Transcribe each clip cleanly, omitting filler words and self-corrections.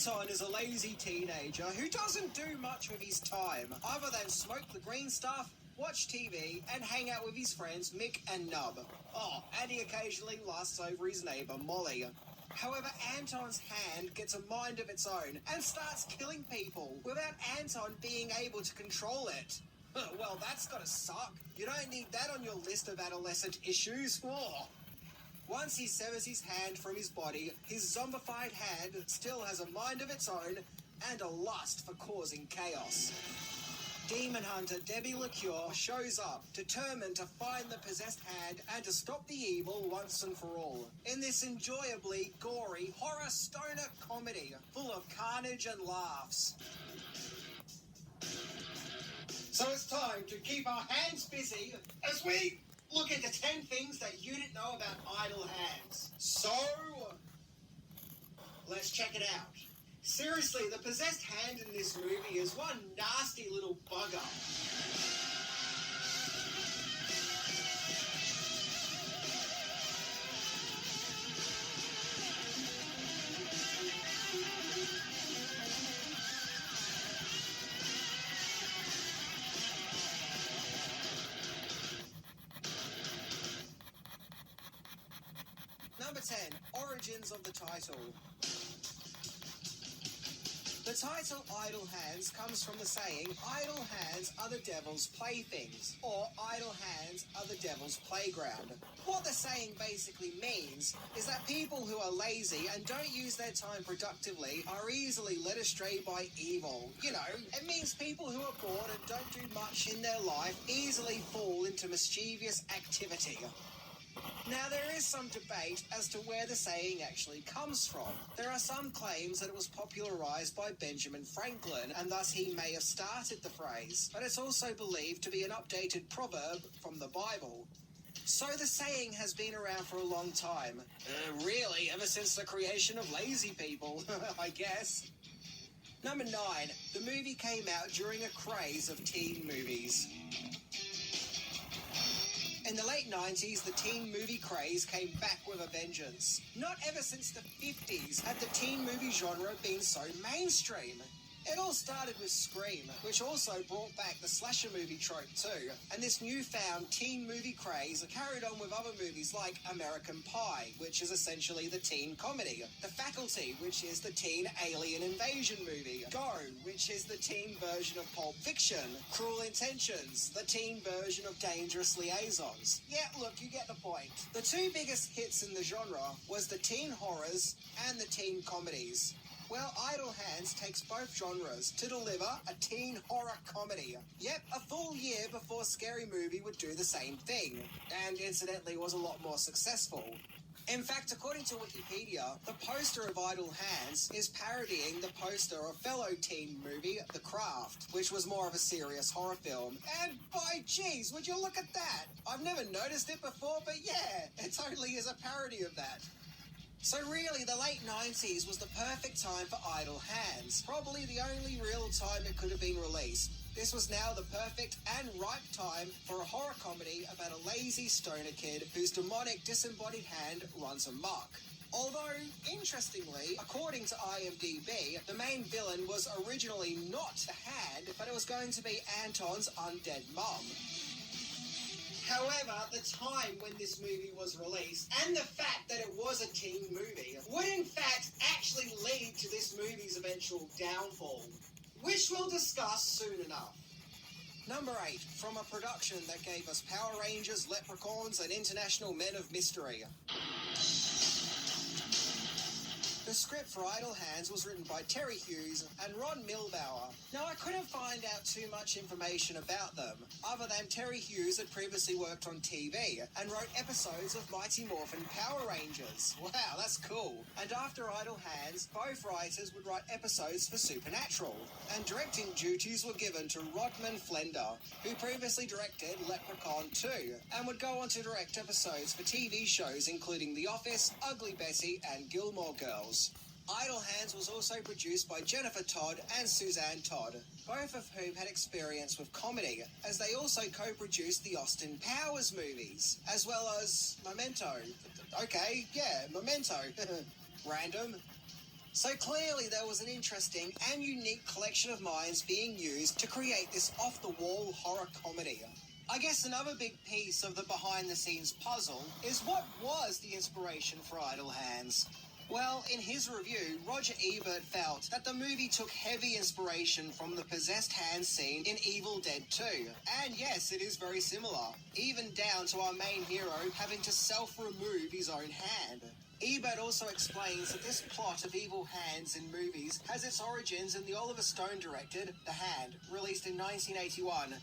Anton is a lazy teenager who doesn't do much with his time, other than smoke the green stuff, watch TV, and hang out with his friends Mick and Nub. Oh, and he occasionally lusts over his neighbour Molly. However, Anton's hand gets a mind of its own and starts killing people without Anton being able to control it. Well, that's gotta suck. You don't need that on your list of adolescent issues. Oh. Once he severs his hand from his body, his zombified hand still has a mind of its own and a lust for causing chaos. Demon hunter Debbie LaCure shows up, determined to find the possessed hand and to stop the evil once and for all. In this enjoyably gory horror stoner comedy, full of carnage and laughs. So it's time to keep our hands busy as we look into 10 things that you didn't know about idle hands. So, let's check it out. Seriously, the possessed hand in this movie is one nasty little bugger. Number 10, origins of the title. The title Idle Hands comes from the saying, idle hands are the devil's playthings, or idle hands are the devil's playground. What the saying basically means is that people who are lazy and don't use their time productively are easily led astray by evil. You know, it means people who are bored and don't do much in their life easily fall into mischievous activity. Now, there is some debate as to where the saying actually comes from. There are some claims that it was popularized by Benjamin Franklin, and thus he may have started the phrase, but it's also believed to be an updated proverb from the Bible. So the saying has been around for a long time. Really, ever since the creation of lazy people, I guess. Number 9, the movie came out during a craze of teen movies. In the late 90s, the teen movie craze came back with a vengeance. Not ever since the 50s had the teen movie genre been so mainstream. It all started with Scream, which also brought back the slasher movie trope too, and this newfound teen movie craze carried on with other movies like American Pie, which is essentially the teen comedy, The Faculty, which is the teen alien invasion movie, Go, which is the teen version of Pulp Fiction, Cruel Intentions, the teen version of Dangerous Liaisons. Yeah, look, you get the point. The two biggest hits in the genre was the teen horrors and the teen comedies. Well, Idle Hands takes both genres to deliver a teen horror comedy. Yep, a full year before Scary Movie would do the same thing, and incidentally was a lot more successful. In fact, according to Wikipedia, the poster of Idle Hands is parodying the poster of fellow teen movie The Craft, which was more of a serious horror film. And by jeez, would you look at that? I've never noticed it before, but yeah, it totally is a parody of that. So really, the late 90s was the perfect time for Idle Hands, probably the only real time it could have been released. This was now the perfect and ripe time for a horror comedy about a lazy stoner kid whose demonic disembodied hand runs amok. Although, interestingly, according to IMDb, the main villain was originally not the hand, but it was going to be Anton's undead mum. However, the time when this movie was released and the fact that it was a teen movie would in fact actually lead to this movie's eventual downfall, which we'll discuss soon enough. Number 8, from a production that gave us Power Rangers, Leprechauns and International Men of Mystery. The script for Idle Hands was written by Terry Hughes and Ron Milbauer. Now, I couldn't find out too much information about them, other than Terry Hughes had previously worked on TV and wrote episodes of Mighty Morphin Power Rangers. Wow, that's cool. And after Idle Hands, both writers would write episodes for Supernatural, and directing duties were given to Rodman Flender, who previously directed Leprechaun 2, and would go on to direct episodes for TV shows including The Office, Ugly Betty, and Gilmore Girls. Idle Hands was also produced by Jennifer Todd and Suzanne Todd, both of whom had experience with comedy, as they also co-produced the Austin Powers movies, as well as Memento. Okay, yeah, Memento. Random. So clearly there was an interesting and unique collection of minds being used to create this off-the-wall horror comedy. I guess another big piece of the behind-the-scenes puzzle is what was the inspiration for Idle Hands. Well, in his review, Roger Ebert felt that the movie took heavy inspiration from the possessed hand scene in Evil Dead 2. And yes, it is very similar, even down to our main hero having to self-remove his own hand. Ebert also explains that this plot of evil hands in movies has its origins in the Oliver Stone-directed The Hand, released in 1981,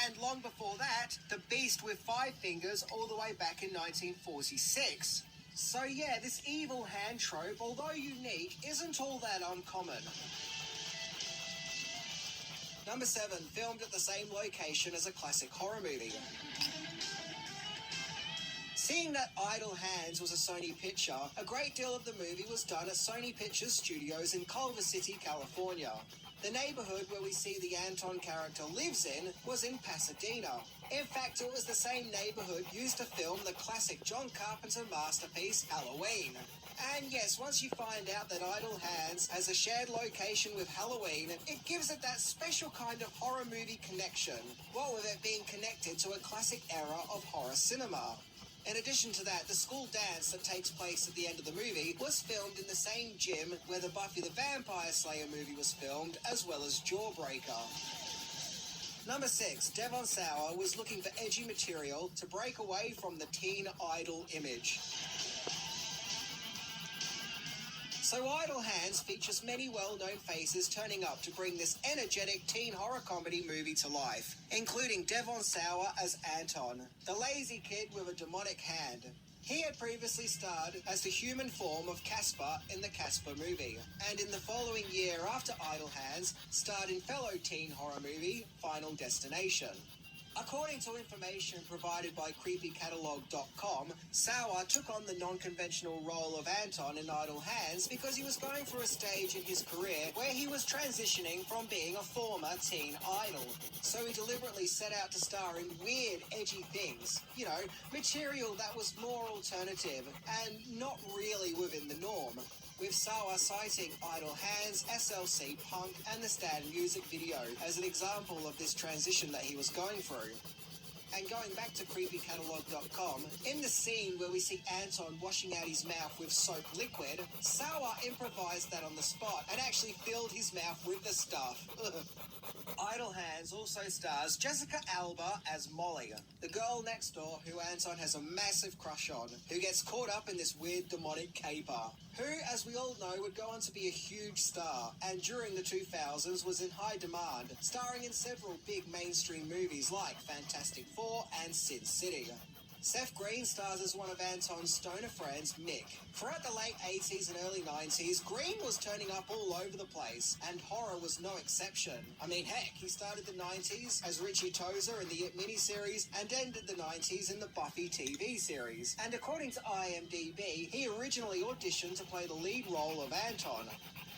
and long before that, The Beast with Five Fingers all the way back in 1946. So yeah, this evil hand trope, although unique, isn't all that uncommon. Number 7, filmed at the same location as a classic horror movie. Seeing that Idle Hands was a Sony picture, a great deal of the movie was done at Sony Pictures Studios in Culver City, California. The neighborhood where we see the Anton character lives in was in Pasadena. In fact, it was the same neighborhood used to film the classic John Carpenter masterpiece, Halloween. And yes, once you find out that Idle Hands has a shared location with Halloween, it gives it that special kind of horror movie connection, what with it being connected to a classic era of horror cinema. In addition to that, the school dance that takes place at the end of the movie was filmed in the same gym where the Buffy the Vampire Slayer movie was filmed, as well as Jawbreaker. Number 6, Devon Sawa was looking for edgy material to break away from the teen idol image. So Idle Hands features many well-known faces turning up to bring this energetic teen horror comedy movie to life, including Devon Sawa as Anton, the lazy kid with a demonic hand. He had previously starred as the human form of Casper in the Casper movie, and in the following year after Idle Hands, starred in fellow teen horror movie Final Destination. According to information provided by CreepyCatalog.com, Sawa took on the non-conventional role of Anton in Idle Hands because he was going through a stage in his career where he was transitioning from being a former teen idol. So he deliberately set out to star in weird, edgy things. You know, material that was more alternative and not really within the norm. With Sawa citing Idle Hands, SLC Punk, and the Stand music video as an example of this transition that he was going through. And going back to CreepyCatalog.com, in the scene where we see Anton washing out his mouth with soap liquid, Sawa improvised that on the spot and actually filled his mouth with the stuff. Idle Hands also stars Jessica Alba as Molly, the girl next door who Anton has a massive crush on, who gets caught up in this weird demonic caper, who, as we all know, would go on to be a huge star, and during the 2000s was in high demand, starring in several big mainstream movies like Fantastic Four and Sin City. Seth Green stars as one of Anton's stoner friends, Mick. Throughout the late 80s and early 90s, Green was turning up all over the place, and horror was no exception. I mean, heck, he started the 90s as Richie Tozer in the It miniseries and ended the 90s in the Buffy TV series. And according to IMDb, he originally auditioned to play the lead role of Anton.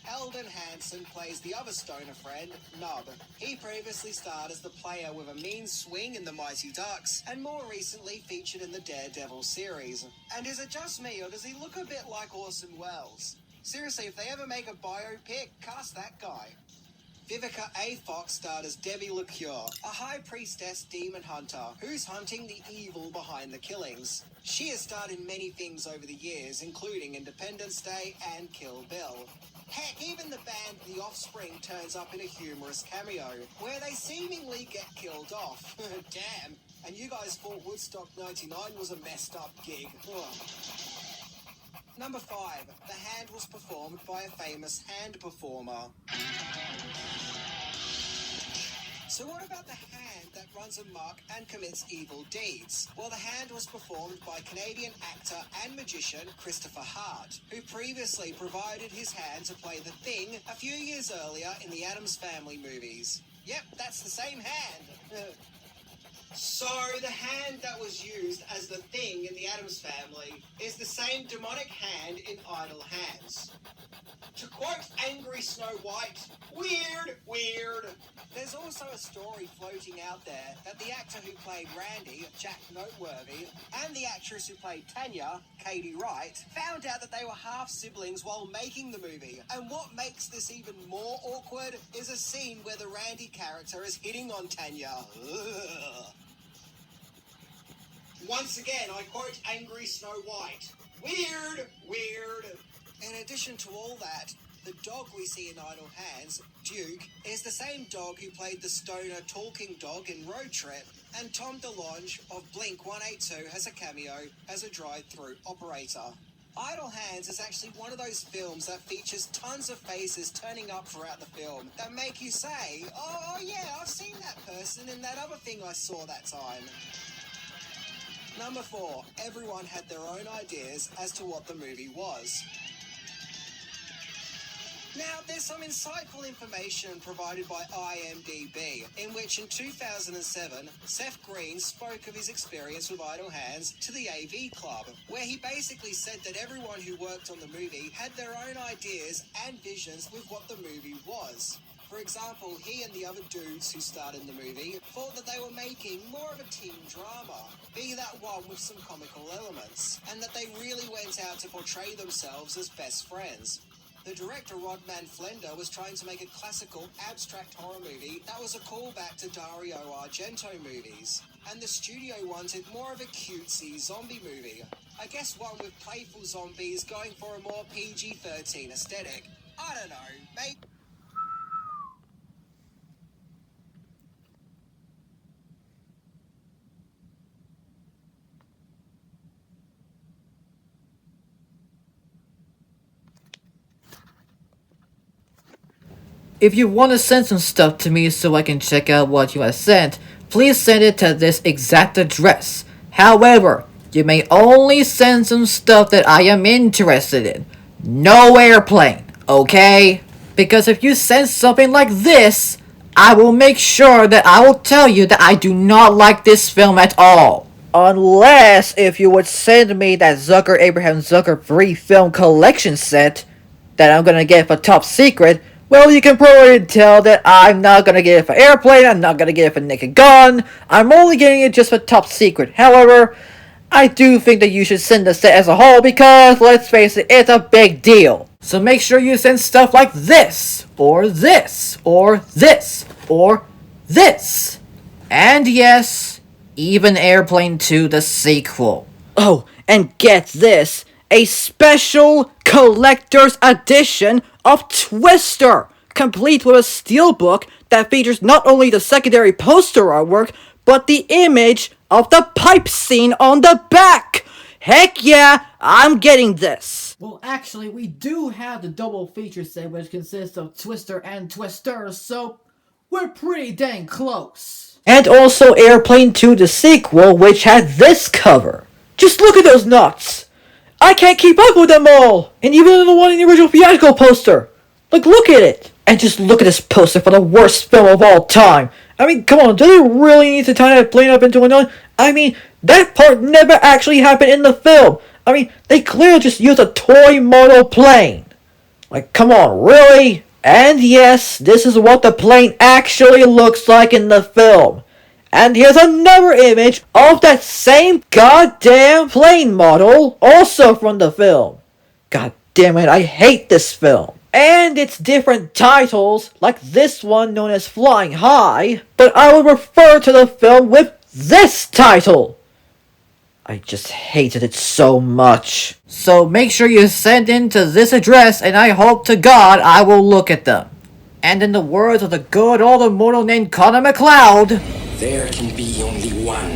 Eldon Hansen plays the other stoner friend, Nub. He previously starred as the player with a mean swing in the Mighty Ducks, and more recently featured in the Daredevil series. And is it just me, or does he look a bit like Orson Welles? Seriously, if they ever make a biopic, cast that guy. Vivica A. Fox starred as Debbie LeCure, a high priestess demon hunter who's hunting the evil behind the killings. She has starred in many things over the years, including Independence Day and Kill Bill. Heck, even the band The Offspring turns up in a humorous cameo, where they seemingly get killed off. Damn. And you guys thought Woodstock 99 was a messed up gig. Ugh. Number 5. The Hand was performed by a famous hand performer. So what about the hand that runs amok and commits evil deeds? Well, the hand was performed by Canadian actor and magician Christopher Hutt, who previously provided his hand to play the Thing a few years earlier in the Addams Family movies. Yep, that's the same hand. So the hand that was used as the thing in the Addams Family is the same demonic hand in Idle Hands. To quote Angry Snow White, weird, weird. There's also a story floating out there that the actor who played Randy, Jack Noteworthy, and the actress who played Tanya, Katie Wright, found out that they were half-siblings while making the movie. And what makes this even more awkward is a scene where the Randy character is hitting on Tanya. Ugh. Once again, I quote Angry Snow White. Weird, weird. In addition to all that, the dog we see in Idle Hands, Duke, is the same dog who played the stoner talking dog in Road Trip, and Tom DeLonge of Blink-182 has a cameo as a drive-through operator. Idle Hands is actually one of those films that features tons of faces turning up throughout the film that make you say, oh yeah, I've seen that person in that other thing I saw that time. Number 4, everyone had their own ideas as to what the movie was. Now, there's some insightful information provided by IMDb, in which in 2007, Seth Green spoke of his experience with Idle Hands to the AV Club, where he basically said that everyone who worked on the movie had their own ideas and visions with what the movie was. For example, he and the other dudes who starred in the movie thought that they were making more of a teen drama, be that one with some comical elements, and that they really went out to portray themselves as best friends. The director Rodman Flender was trying to make a classical, abstract horror movie that was a callback to Dario Argento movies, and the studio wanted more of a cutesy zombie movie. I guess one with playful zombies going for a more PG-13 aesthetic. I don't know, maybe... If you want to send some stuff to me so I can check out what you have sent, please send it to this exact address. However, you may only send some stuff that I am interested in. No airplane, okay? Because if you send something like this, I will make sure that I will tell you that I do not like this film at all. Unless if you would send me that Zucker Abraham Zucker 3 film collection set that I'm gonna get for top secret, well, you can probably tell that I'm not gonna get it for Airplane, I'm not gonna get it for Naked Gun, I'm only getting it just for top secret. However, I do think that you should send the set as a whole because, let's face it, it's a big deal. So make sure you send stuff like this, or this, or this, or this. And yes, even Airplane 2 the sequel. Oh, and get this, a special collector's edition of Twister, complete with a steelbook that features not only the secondary poster artwork, but the image of the pipe scene on the back. Heck yeah, I'm getting this. Well, actually, we do have the double feature set, which consists of Twister and Twister, so we're pretty dang close. And also Airplane 2 the sequel, which had this cover. Just look at those nuts. I can't keep up with them all! And even the one in the original theatrical poster! Like, look at it! And just look at this poster for the worst film of all time! I mean, come on, do they really need to tie that plane up into another? I mean, that part never actually happened in the film! I mean, they clearly just used a toy model plane! Like, come on, really? And yes, this is what the plane actually looks like in the film. And here's another image of that same goddamn plane model, also from the film. God damn it, I hate this film. And its different titles, like this one known as Flying High, but I would refer to the film with this title. I just hated it so much. So make sure you send in to this address, and I hope to God I will look at them. And in the words of the good old immortal named Connor McLeod, there can be only one.